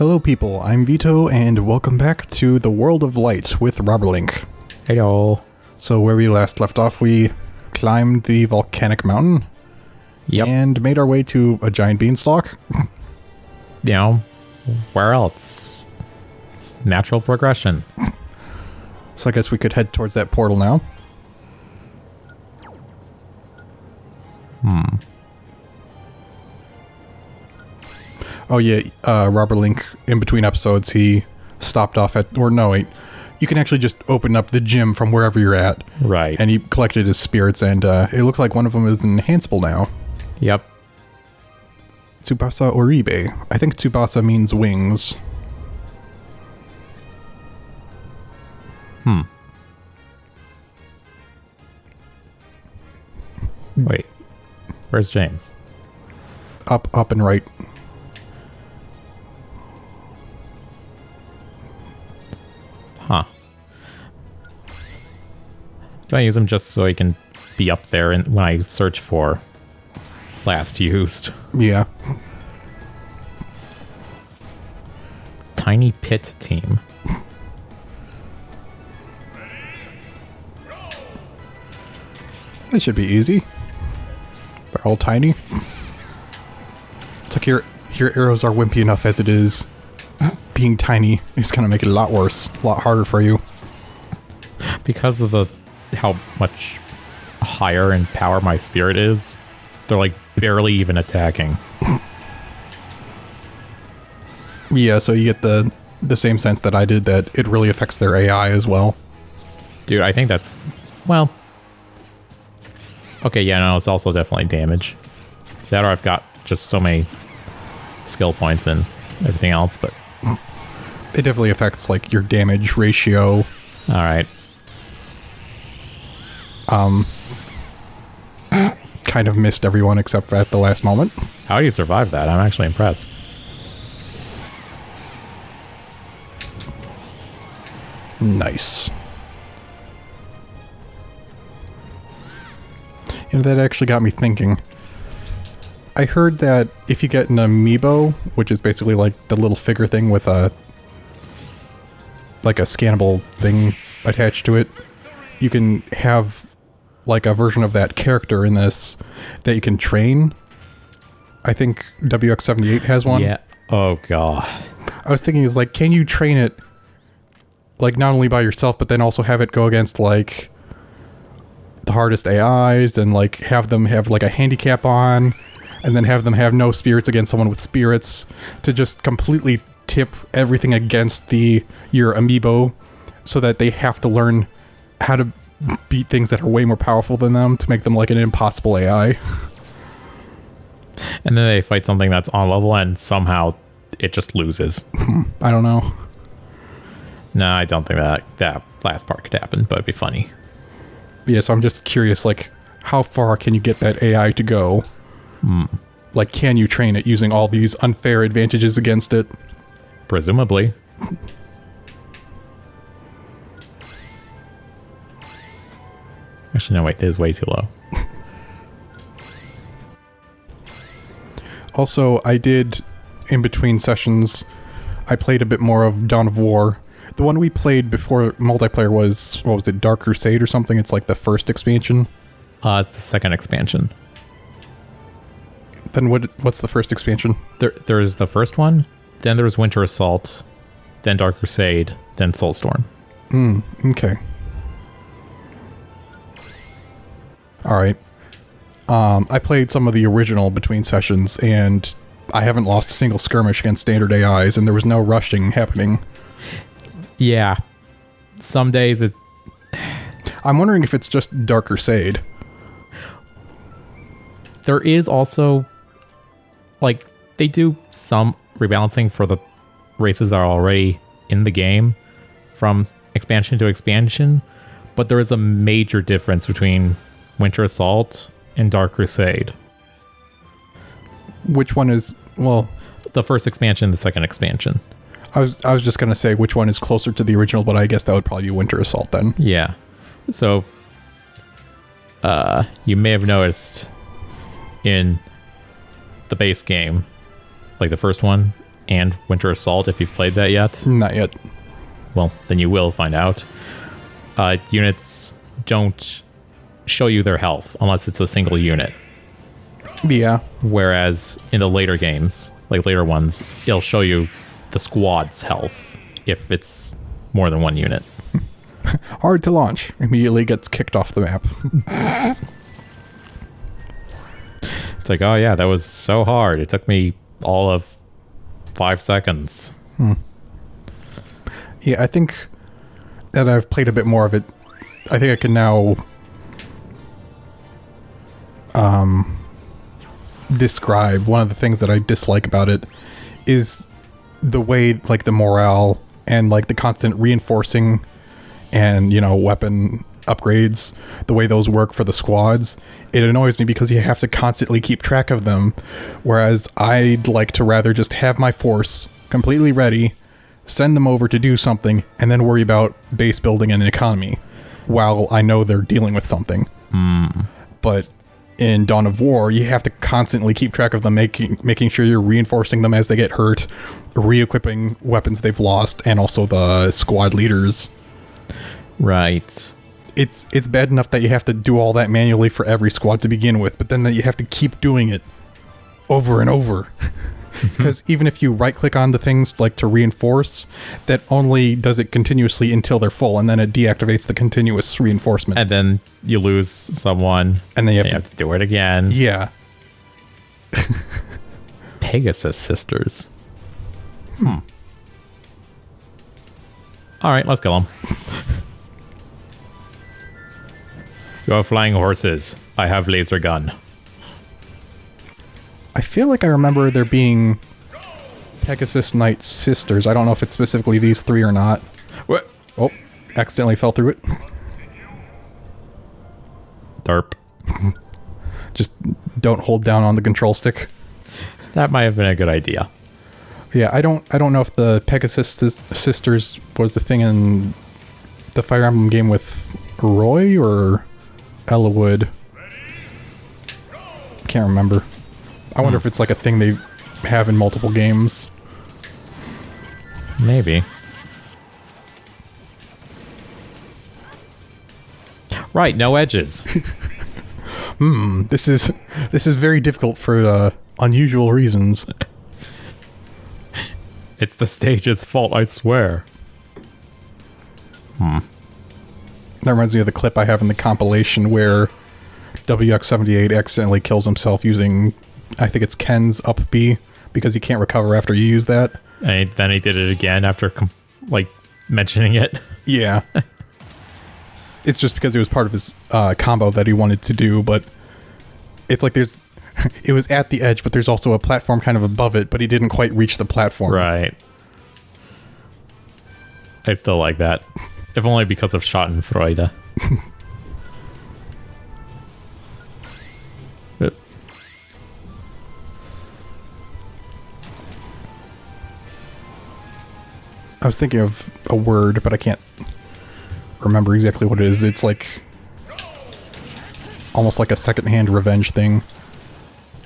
Hello people, I'm Vito, and welcome back to the World of Light with Robberlink. Heyo. So where we last left off, we climbed the volcanic mountain. Yep. And made our way to a giant beanstalk. You know, where else? It's natural progression. So I guess we could head towards that portal now. Oh yeah, Robberlink, in between episodes, he stopped off at, or no wait, you can actually just open up the gym from wherever you're at. Right. And he collected his spirits, and it looked like one of them is enhanceable now. Yep. Tsubasa Oribe. I think Tsubasa means wings. Wait. Where's James? Up and right. Huh. Do I use him just so he can be up there and when I search for last used? Yeah. Tiny pit team. That should be easy. They're all tiny. It's like your arrows are wimpy enough as it is. Being tiny is going to make it a lot worse. A lot harder for you. Because of how much higher in power my spirit is, they're like barely even attacking. Yeah, so you get the same sense that I did, that it really affects their AI as well. Dude, I think that... Well... Okay, yeah, no, it's also definitely damage. That or I've got just so many skill points and everything else, but... It definitely affects, like, your damage ratio. Alright. Kind of missed everyone except for at the last moment. How do you survive that? I'm actually impressed. Nice. And that actually got me thinking. I heard that if you get an amiibo, which is basically like the little figure thing with a scannable thing attached to it, you can have like a version of that character in this that you can train. I think WX78 has one. Yeah. Oh, God. I was thinking, is like, can you train it like not only by yourself, but then also have it go against like the hardest AIs and like have them have like a handicap on, and then have them have no spirits against someone with spirits, to just completely tip everything against your amiibo, so that they have to learn how to beat things that are way more powerful than them to make them like an impossible AI. And then they fight something that's on level and somehow it just loses. I don't know. No, I don't think that last part could happen, but it'd be funny. Yeah, so I'm just curious, like, how far can you get that AI to go? Like, can you train it using all these unfair advantages against it? Presumably. Actually, no, wait, this is way too low. Also, I did, in between sessions, I played a bit more of Dawn of War. The one we played before multiplayer was, what was it, Dark Crusade or something? It's like the first expansion. It's the second expansion. Then what's the first expansion? There's the first one, then there's Winter Assault, then Dark Crusade, then Soulstorm. Okay. Alright. I played some of the original between sessions, and I haven't lost a single skirmish against standard AIs, and there was no rushing happening. Yeah. Some days it's... I'm wondering if it's just Dark Crusade. There is also... Like, they do some rebalancing for the races that are already in the game from expansion to expansion, but there is a major difference between Winter Assault and Dark Crusade. Which one is, well... The first expansion, the second expansion. I was just going to say which one is closer to the original, but I guess that would probably be Winter Assault then. Yeah. So, you may have noticed in the base game, like the first one, and Winter Assault, if you've played that yet. Not yet. Well, then you will find out. Units don't show you their health unless it's a single unit. Yeah. Whereas in the later games, like later ones, it'll show you the squad's health if it's more than one unit. Hard to launch. Immediately gets kicked off the map. It's like, oh yeah, that was so hard. It took me all of 5 seconds. Yeah, I think that I've played a bit more of it. I think I can now describe one of the things that I dislike about it is the way, like, the morale and, like, the constant reinforcing and, you know, weapon upgrades, the way those work for the squads. It annoys me because you have to constantly keep track of them, whereas I'd like to rather just have my force completely ready, send them over to do something, and then worry about base building and economy while I know they're dealing with something. But in Dawn of War, you have to constantly keep track of them, making sure you're reinforcing them as they get hurt, re-equipping weapons they've lost, and also the squad leaders. Right. It's bad enough that you have to do all that manually for every squad to begin with, but then that you have to keep doing it over and over. Because even if you right-click on the things like to reinforce, that only does it continuously until they're full, and then it deactivates the continuous reinforcement. And then you lose someone, and then you have to do it again. Yeah. Pegasus Sisters. All right, let's kill them. You have flying horses. I have laser gun. I feel like I remember there being Pegasus Knight sisters. I don't know if it's specifically these three or not. What? Oh, accidentally fell through it. Derp. Just don't hold down on the control stick. That might have been a good idea. Yeah, I don't know if the Pegasus sisters was the thing in the Fire Emblem game with Roy or Ellawood. Can't remember. I wonder if it's like a thing they have in multiple games. Maybe. Right, no edges. This is very difficult for unusual reasons. It's the stage's fault, I swear. That reminds me of the clip I have in the compilation where WX78 accidentally kills himself using, I think it's Ken's up B, because he can't recover after you use that. And then he did it again after, mentioning it. Yeah. It's just because it was part of his combo that he wanted to do, but it's like it was at the edge, but there's also a platform kind of above it, but he didn't quite reach the platform. Right. I still like that. If only because of Schadenfreude. I was thinking of a word, but I can't remember exactly what it is. It's like almost like a secondhand revenge thing.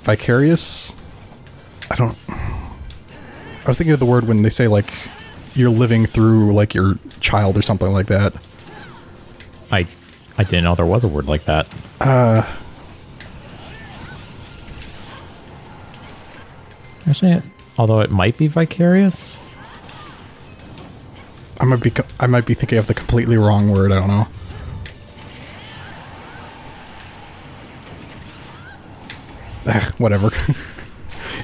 Vicarious? I was thinking of the word when they say like you're living through like your child or something like that. I didn't know there was a word like that. Actually, although it might be vicarious. I might be thinking of the completely wrong word. I don't know. Whatever.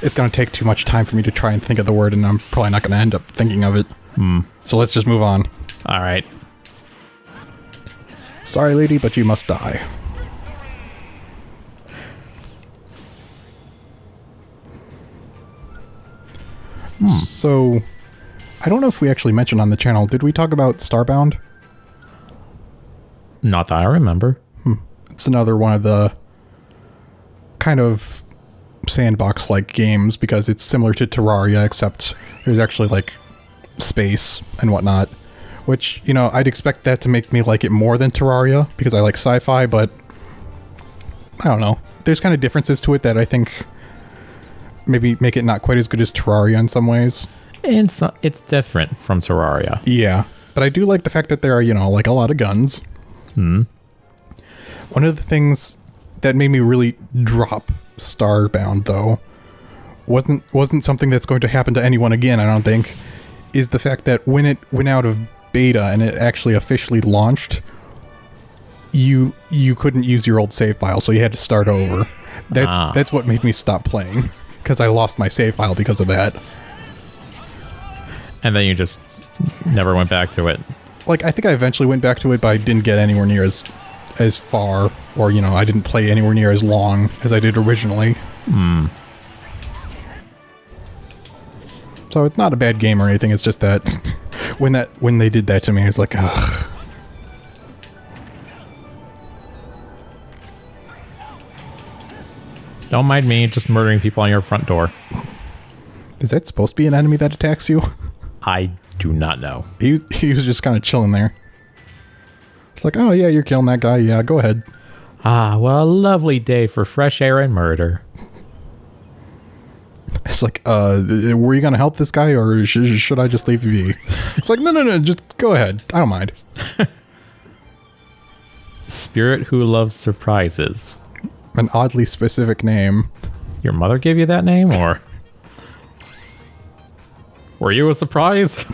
It's going to take too much time for me to try and think of the word, and I'm probably not going to end up thinking of it. So let's just move on. All right. Sorry, lady, but you must die. So, I don't know if we actually mentioned on the channel, did we talk about Starbound? Not that I remember. It's another one of the kind of sandbox-like games because it's similar to Terraria, except there's actually like space and whatnot. Which, you know, I'd expect that to make me like it more than Terraria because I like sci-fi, but I don't know. There's kind of differences to it that I think maybe make it not quite as good as Terraria in some ways. And so, it's different from Terraria. Yeah, but I do like the fact that there are, like a lot of guns. One of the things that made me really drop Starbound, though, wasn't something that's going to happen to anyone again, I don't think, is the fact that when it went out of beta and it actually officially launched, you couldn't use your old save file, so you had to start over. That's what made me stop playing, because I lost my save file because of that. And then you just never went back to it. Like, I think I eventually went back to it, but I didn't get anywhere near as far, or, I didn't play anywhere near as long as I did originally. So it's not a bad game or anything, it's just that when they did that to me, it's like, ugh. Don't mind me just murdering people on your front door. Is that supposed to be an enemy that attacks you? I do not know. He was just kind of chilling there. It's like, oh yeah, you're killing that guy. Yeah, go ahead. Ah, well, a lovely day for fresh air and murder. It's like, were you going to help this guy, or should I just leave you be? It's like, no, just go ahead. I don't mind. Spirit who loves surprises. An oddly specific name. Your mother gave you that name, or were you a surprise?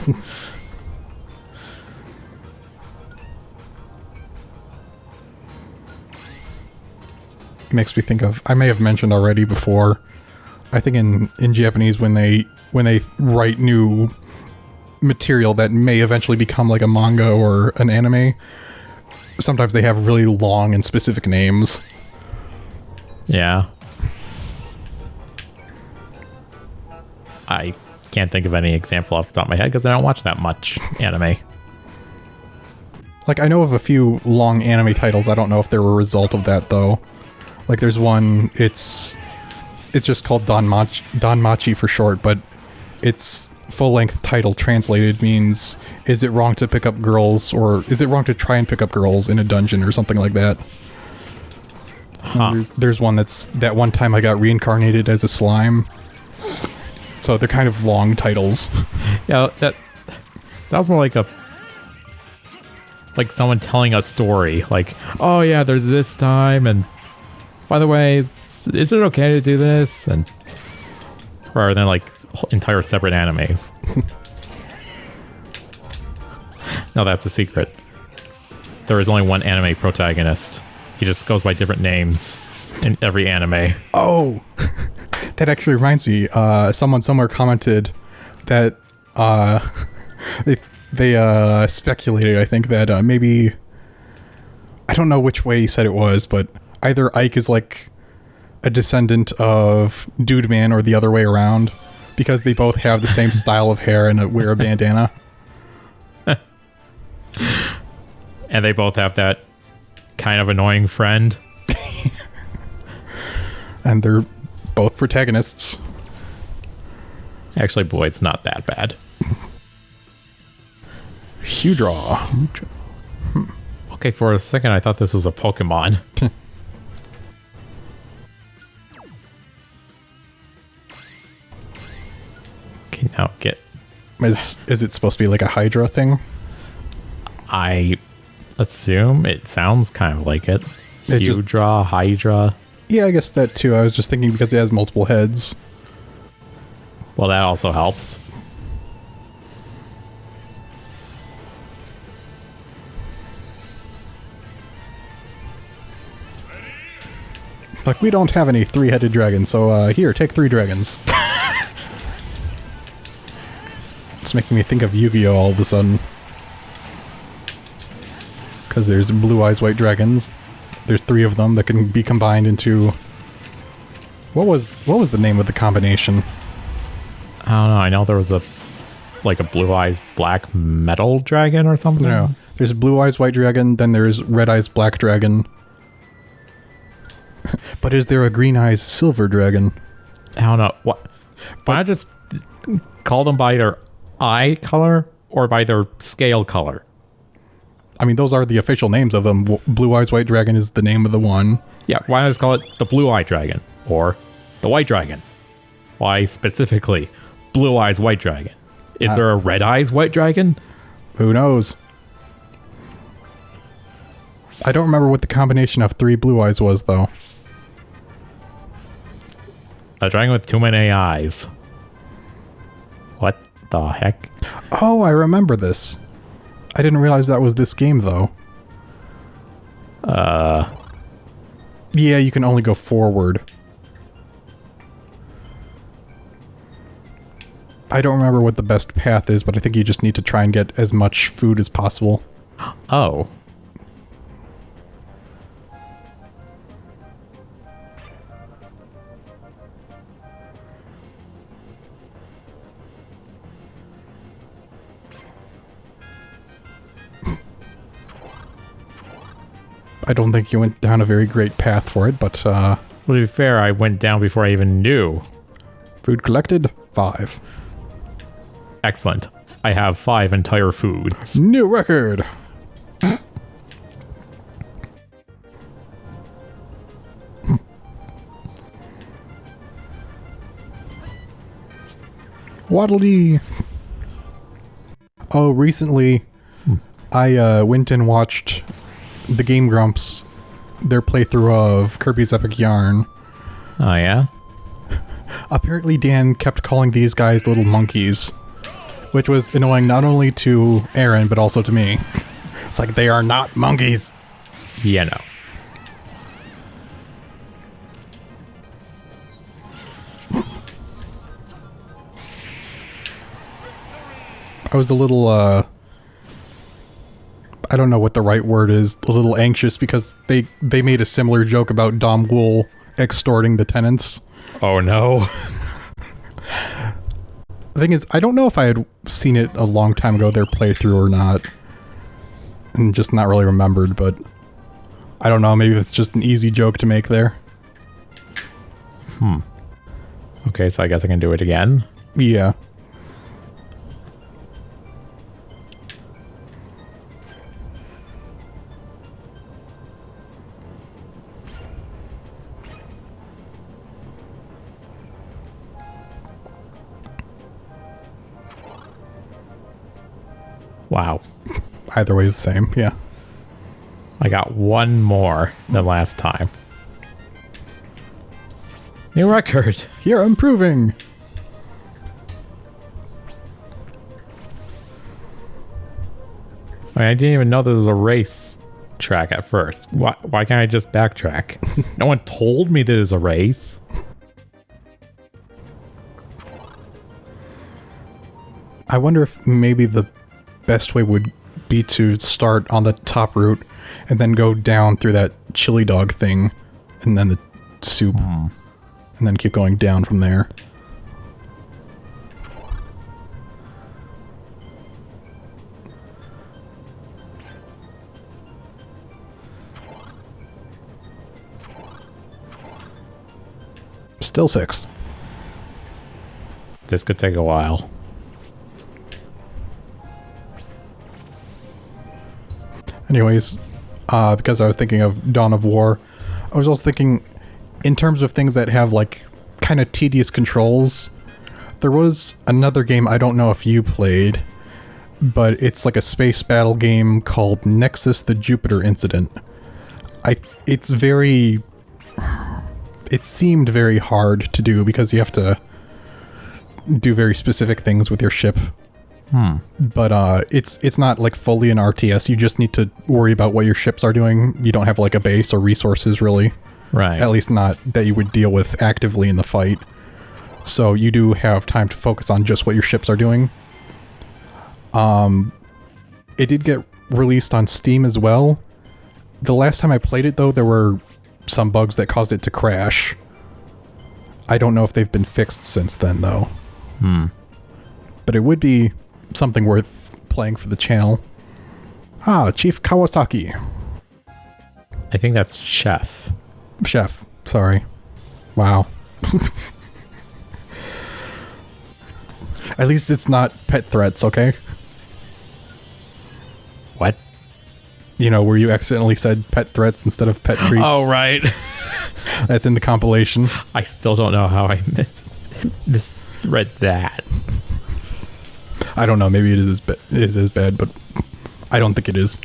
Makes me think of, I may have mentioned already before, I think in Japanese when they write new material that may eventually become like a manga or an anime, sometimes they have really long and specific names. Yeah. I can't think of any example off the top of my head because I don't watch that much anime. Like, I know of a few long anime titles. I don't know if they're a result of that, though. Like, there's one, it's just called Danmachi for short, but its full-length title translated means, is it wrong to pick up girls, or is it wrong to try and pick up girls in a dungeon, or something like that. Huh. There's one that one time I got reincarnated as a slime. So they're kind of long titles. Yeah, that sounds more like someone telling a story. Like, oh yeah, there's this time, and by the way, is it okay to do this? And rather than like entire separate animes. No, that's the secret. There is only one anime protagonist. He just goes by different names in every anime. Oh, that actually reminds me. Someone somewhere commented that they speculated, I think, that maybe, I don't know which way he said it was, but either Ike is like a descendant of Dude Man or the other way around, because they both have the same style of hair and wear a bandana. And they both have that kind of annoying friend. And they're both protagonists. Actually, boy, it's not that bad. Hewdraw. Okay, for a second, I thought this was a Pokemon. Okay, now get... Is it supposed to be like a Hydra thing? I assume it sounds kind of like it. Hewdraw, Hydra. Yeah, I guess that too. I was just thinking because it has multiple heads. Well, that also helps. Like, we don't have any three-headed dragons, so here, take 3 dragons. It's making me think of Yu-Gi-Oh! All of a sudden. Because there's blue eyes, white dragons. There's 3 of them that can be combined into... What was the name of the combination? I don't know. I know there was a blue eyes black metal dragon or something. No. There's blue eyes, white dragon, then there's red eyes, black dragon. But is there a green eyes, silver dragon? I don't know. Why not just call them by their eye color or by their scale color? I mean, those are the official names of them. Blue eyes, white dragon is the name of the one. Yeah, why not just call it the blue eye dragon or the white dragon? Why specifically Blue Eyes White Dragon? Is there a Red Eyes White Dragon? Who knows? I don't remember what the combination of 3 Blue Eyes was, though. A dragon with too many eyes. What the heck? Oh, I remember this. I didn't realize that was this game, though. Yeah, you can only go forward. I don't remember what the best path is, but I think you just need to try and get as much food as possible. Oh. I don't think you went down a very great path for it, but Well, to be fair, I went down before I even knew. food collected, 5. Excellent. I have 5 entire foods. New record! Waddle Dee! Oh, recently I went and watched the Game Grumps, their playthrough of Kirby's Epic Yarn. Oh, yeah? Apparently Dan kept calling these guys little monkeys, which was annoying not only to Aaron, but also to me. It's like, they are not monkeys! Yeah, no. I was a little, I don't know what the right word is, a little anxious because they made a similar joke about Dom Wool extorting the tenants. Oh, no. The thing is, I don't know if I had seen it a long time ago, their playthrough, or not. And just not really remembered, but I don't know, maybe it's just an easy joke to make there. Okay, so I guess I can do it again. Yeah. Wow. Either way is the same, yeah. I got 1 more than last time. New record. You're improving! I didn't even know there was a race track at first. Why can't I just backtrack? No one told me there's a race. I wonder if maybe the best way would be to start on the top route and then go down through that chili dog thing and then the soup and then keep going down from there. Still 6. This could take a while. Anyways, because I was thinking of Dawn of War, I was also thinking in terms of things that have like kind of tedious controls. There was another game I don't know if you played, but it's like a space battle game called Nexus: The Jupiter Incident. It seemed very hard to do because you have to do very specific things with your ship. But it's not like fully an RTS. You just need to worry about what your ships are doing. You don't have like a base or resources really. Right. At least not that you would deal with actively in the fight. So you do have time to focus on just what your ships are doing. It did get released on Steam as well. The last time I played it though, there were some bugs that caused it to crash. I don't know if they've been fixed since then though. But it would be something worth playing for the channel. Ah, Chief Kawasaki. I think that's Chef. Chef, sorry. Wow. At least it's not pet threats, okay? What? You know, where you accidentally said pet threats instead of pet treats. Oh, right. That's in the compilation. I still don't know how I missed This read that. I don't know. Maybe it is as bad, but I don't think it is.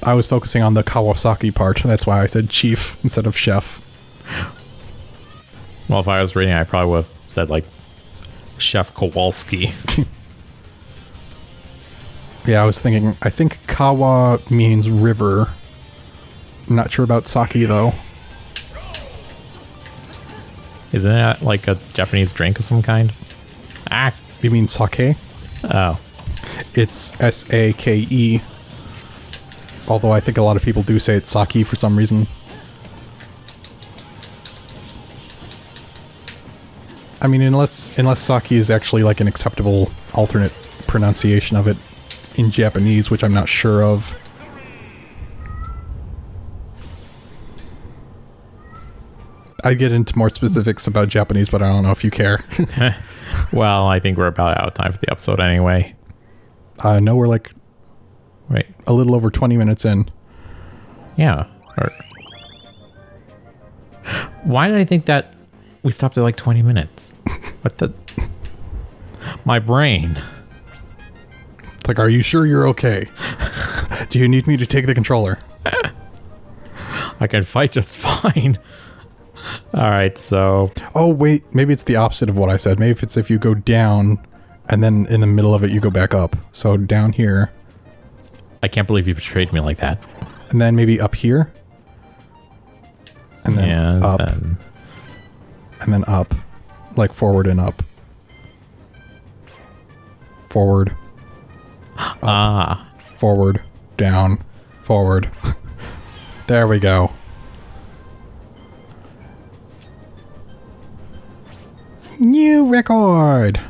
I was focusing on the Kawasaki part. That's why I said chief instead of chef. Well, if I was reading, I probably would have said, like, Chef Kowalski. Yeah, I was thinking, I think Kawa means river. I'm not sure about sake, though. Isn't that like a Japanese drink of some kind? Ah. You mean sake? Oh. It's S-A-K-E. Although I think a lot of people do say it's sake for some reason. I mean, unless sake is actually like an acceptable alternate pronunciation of it in Japanese, which I'm not sure of. I'd get into more specifics about Japanese, but I don't know if you care. Well, I think we're about out of time for the episode anyway. No, we're like Wait. a little over 20 minutes in. Yeah. Why did I think that we stopped at like 20 minutes? What the? My brain. It's like, are you sure you're okay? Do you need me to take the controller? I can fight just fine. All right, so... Oh, wait. Maybe it's the opposite of what I said. Maybe it's if you go down and then in the middle of it you go back up. So down here. I can't believe you betrayed me like that. And then maybe up here. And then up. And then up. Like forward and up. Forward. Up, forward. Down. Forward. There we go. New record!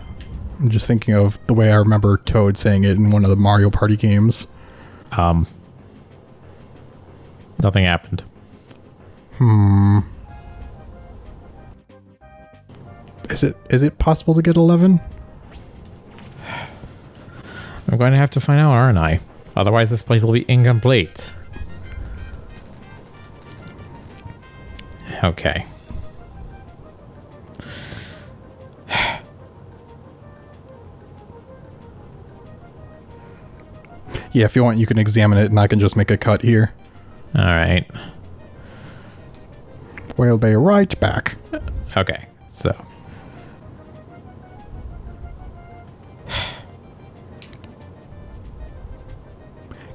I'm just thinking of the way I remember Toad saying it in one of the Mario Party games. Nothing happened. Is it possible to get 11? I'm going to have to find out, aren't I? Otherwise this place will be incomplete. Okay. Yeah, if you want, you can examine it and I can just make a cut here. All right. We'll be right back. Okay, so.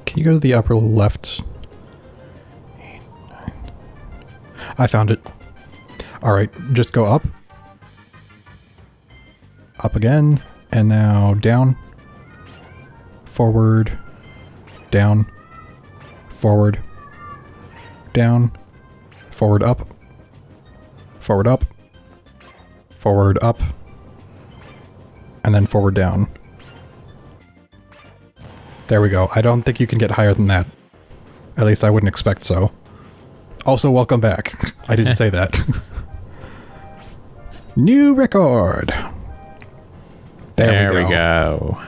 Can you go to the upper left? I found it. All right, just go up. Up again. And now down. Forward. Down. Forward. Down. Forward up. Forward up. Forward up. And then forward down. There we go. I don't think you can get higher than that. At least I wouldn't expect so. Also, welcome back. I didn't say that. New record. There we go.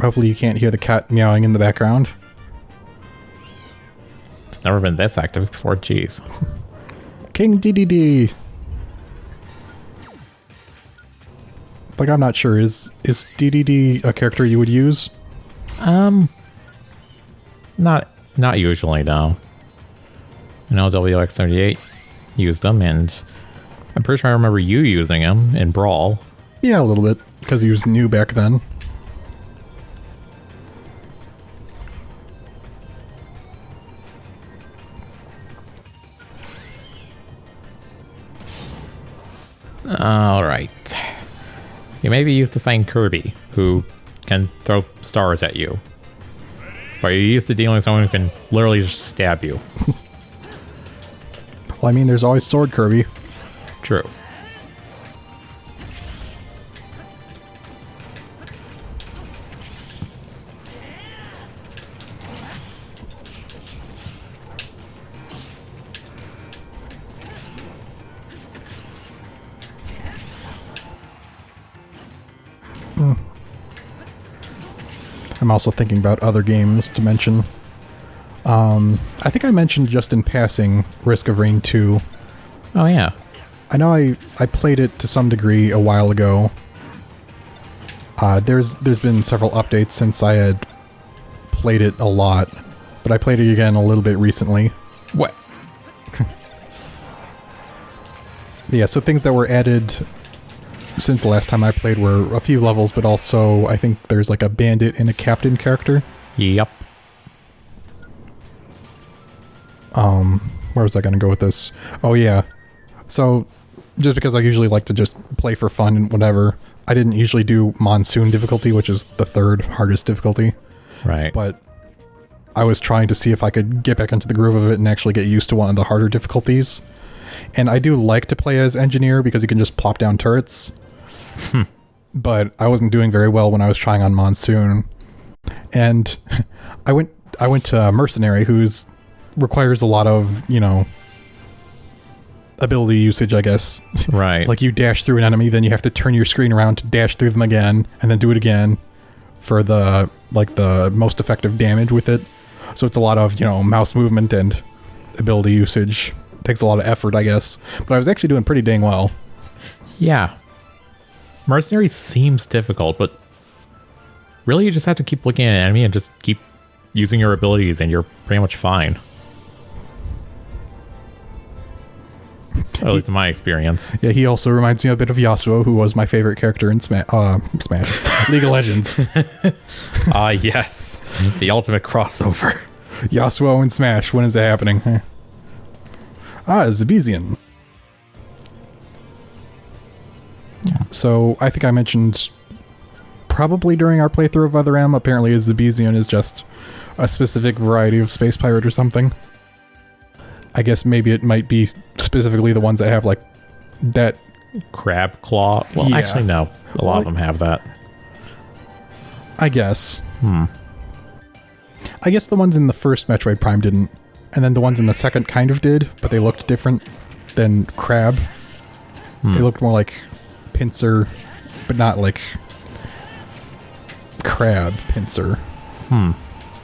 Hopefully you can't hear the cat meowing in the background. It's never been this active before, jeez. King DDD. Like, I'm not sure. Is DDD a character you would use? Not usually, no. I know WX78 used them, and I'm pretty sure I remember you using them in Brawl. Yeah, a little bit, because he was new back then. Alright. You may be used to find Kirby, who can throw stars at you. But you're used to dealing with someone who can literally just stab you. Well, I mean, there's always Sword Kirby. True. I'm also thinking about other games to mention. I think I mentioned just in passing Risk of Rain 2. Oh, yeah. I know I played it to some degree a while ago. There's been several updates since I had played it a lot, but I played it again a little bit recently. What? Yeah, so things that were added since the last time I played were a few levels, but also I think there's like a bandit and a captain character. Yep. Where was I going to go with this? Oh yeah. So just because I usually like to just play for fun and whatever, I didn't usually do Monsoon difficulty, which is the third hardest difficulty. Right. But I was trying to see if I could get back into the groove of it and actually get used to one of the harder difficulties. And I do like to play as engineer because you can just plop down turrets. But I wasn't doing very well when I was trying on Monsoon. And I went to Mercenary, who's requires a lot of, you know, ability usage, I guess. Right. Like you dash through an enemy, then you have to turn your screen around to dash through them again, and then do it again for the most effective damage with it. So it's a lot of, you know, mouse movement and ability usage. It takes a lot of effort, I guess. But I was actually doing pretty dang well. Yeah. Mercenary seems difficult, but really you just have to keep looking at an enemy and just keep using your abilities and you're pretty much fine. At least in my experience. Yeah, he also reminds me a bit of Yasuo, who was my favorite character in Smash. League of Legends. Ah, yes. The ultimate crossover. Yasuo and Smash, when is it happening? Zabezian. So, I think I mentioned probably during our playthrough of Other M, apparently Zabezian is just a specific variety of space pirate or something. I guess maybe it might be specifically the ones that have like that crab claw. Well, yeah. Actually, no. A lot of them have that. I guess. I guess the ones in the first Metroid Prime didn't. And then the ones in the second kind of did, but they looked different than crab. They looked more like pincer, but not like crab pincer.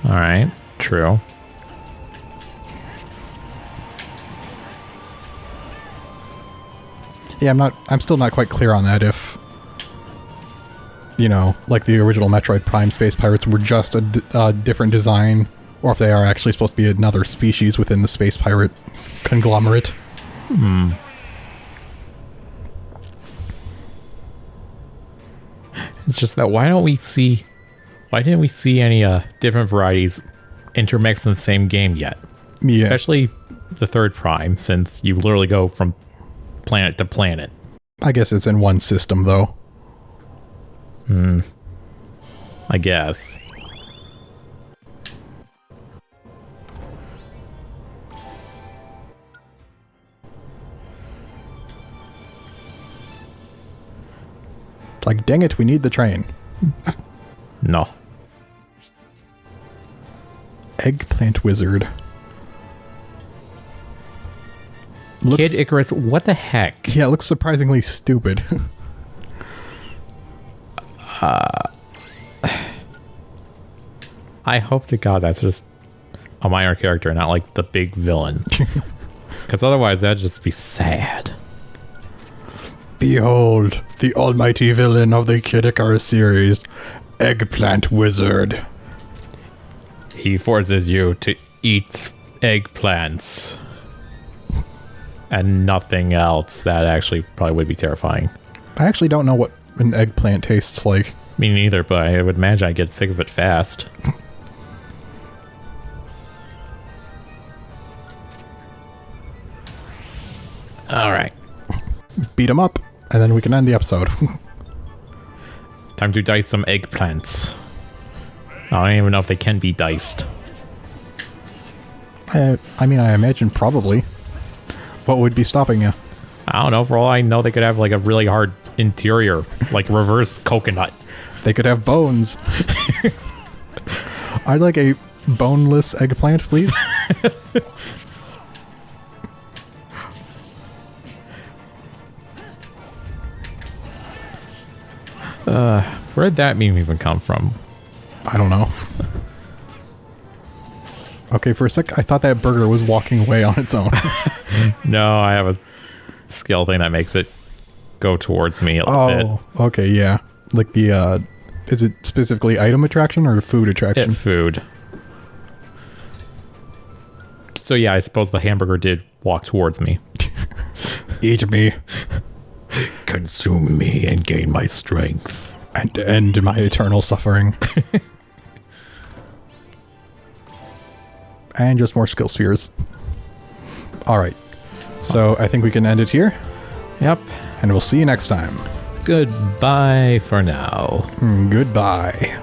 Alright. True. Yeah, I'm still not quite clear on that if, you know, like the original Metroid Prime Space Pirates were just a different design, or if they are actually supposed to be another species within the Space Pirate conglomerate. It's just that why didn't we see any different varieties intermixed in the same game yet? Yeah. Especially the third Prime, since you literally go from planet to planet. I guess it's in one system, though. I guess. Like, dang it, we need the train. No. Eggplant Wizard. Kid Icarus, what the heck? Yeah, it looks surprisingly stupid. I hope to God that's just a minor character, not like the big villain. Because otherwise that'd just be sad. Behold, the almighty villain of the Kid Icarus series, Eggplant Wizard. He forces you to eat eggplants. And nothing else. That actually probably would be terrifying. I actually don't know what an eggplant tastes like. Me neither, but I would imagine I'd get sick of it fast. Alright. Beat him up, and then we can end the episode. Time to dice some eggplants. I don't even know if they can be diced. I mean, I imagine probably. What would be stopping you? I don't know. For all I know, they could have like a really hard interior, like reverse coconut. They could have bones. I'd like a boneless eggplant, please. Where'd that meme even come from? I don't know. Okay, for a sec, I thought that burger was walking away on its own. No, I have a skill thing that makes it go towards me a little bit. Oh, okay, yeah. Like the, is it specifically item attraction or food attraction? Food. So yeah, I suppose the hamburger did walk towards me. Eat me. Consume me and gain my strength. And end my eternal suffering. And just more skill spheres. Alright. So I think we can end it here. Yep. And we'll see you next time. Goodbye for now. Goodbye.